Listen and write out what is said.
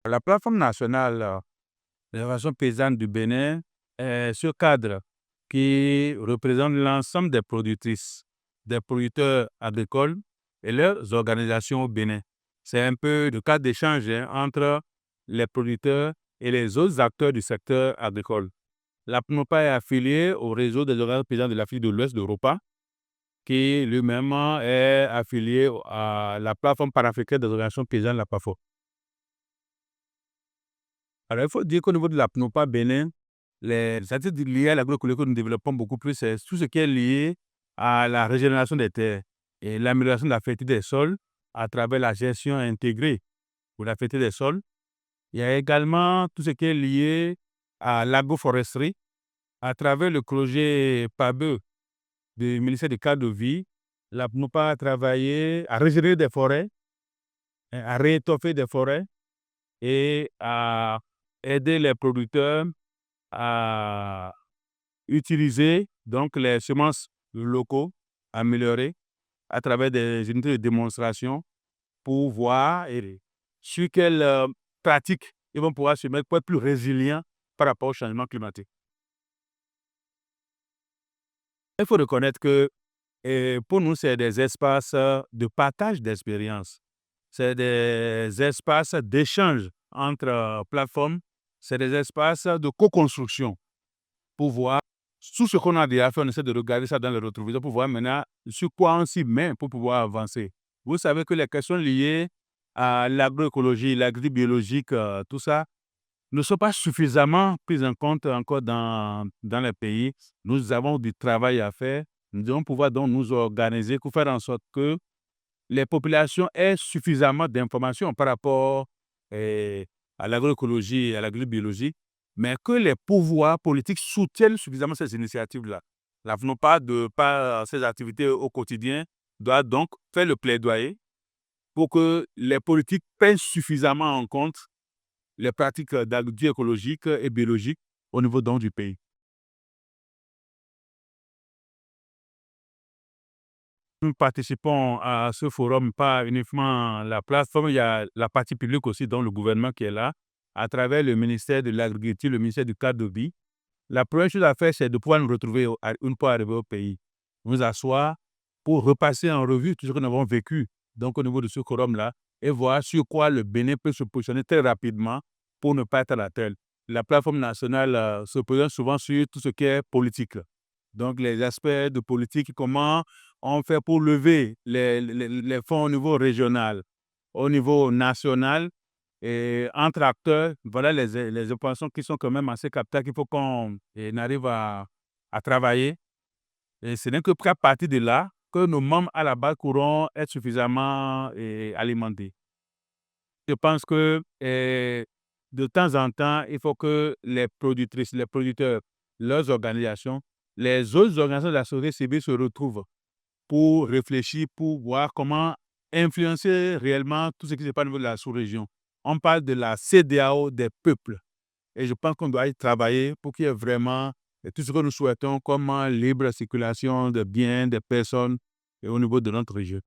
La plateforme nationale des organisations paysannes du Bénin est ce cadre qui représente l'ensemble des productrices, des producteurs agricoles et leurs organisations au Bénin. C'est un peu le cadre d'échange entre les producteurs et les autres acteurs du secteur agricole. La PNOPA est affiliée au réseau des organisations paysannes de l'Afrique de l'Ouest, l'Europa, qui lui-même est affilié à la plateforme panafricaine des organisations paysannes, la PAFO. Alors, il faut dire qu'au niveau de la PNOPA Bénin, les activités liées à l'agroécologie que nous développons beaucoup plus, c'est tout ce qui est lié à la régénération des terres et l'amélioration de la fertilité des sols à travers la gestion intégrée pour la fertilité des sols. Il y a également tout ce qui est lié à l'agroforesterie à travers le projet PABE du ministère du cadre de vie. La PNOPA a travaillé à régénérer des forêts, à réétoffer des forêts et à aider les producteurs à utiliser donc les semences locaux améliorées à travers des unités de démonstration pour voir sur quelles pratiques ils vont pouvoir se mettre pour être plus résilients par rapport au changement climatique. Il faut reconnaître que pour nous, c'est des espaces de partage d'expériences. C'est des espaces d'échange entre plateformes. C'est des espaces de co-construction pour voir tout ce qu'on a déjà fait. On essaie de regarder ça dans le rétroviseur pour voir maintenant sur quoi on s'y met pour pouvoir avancer. Vous savez que les questions liées à l'agroécologie, l'agribiologique, tout ça, ne sont pas suffisamment prises en compte encore dans les pays. Nous avons du travail à faire. Nous devons pouvoir donc nous organiser pour faire en sorte que les populations aient suffisamment d'informations par rapport à l'agroécologie et à l'agribiologie, mais que les pouvoirs politiques soutiennent suffisamment ces initiatives-là. La FNOPA, de par ses activités au quotidien, doit donc faire le plaidoyer pour que les politiques prennent suffisamment en compte les pratiques d'agriculture écologique et biologique au niveau donc du pays. Nous participons à ce forum, pas uniquement la plateforme, il y a la partie publique aussi, dont le gouvernement qui est là, à travers le ministère de l'Agriculture, le ministère du cadre de vie. La première chose à faire, c'est de pouvoir nous retrouver une fois arrivés au pays, nous asseoir pour repasser en revue tout ce que nous avons vécu donc au niveau de ce forum-là et voir sur quoi le Bénin peut se positionner très rapidement pour ne pas être à la traîne. La plateforme nationale se positionne souvent sur tout ce qui est politique. Donc, les aspects de politique, comment on fait pour lever les fonds au niveau régional, au niveau national, et entre acteurs, voilà les opérations qui sont quand même assez capitales qu'il faut qu'on arrive à travailler. Et ce n'est que qu'à partir de là que nos membres à la base pourront être suffisamment alimentés. Je pense que de temps en temps, il faut que les productrices, les producteurs, leurs organisations, les autres organisations de la société civile se retrouvent pour réfléchir, pour voir comment influencer réellement tout ce qui se passe au niveau de la sous-région. On parle de la CEDEAO des peuples. Et je pense qu'on doit y travailler pour qu'il y ait vraiment tout ce que nous souhaitons comme libre circulation de biens, des personnes et au niveau de notre région.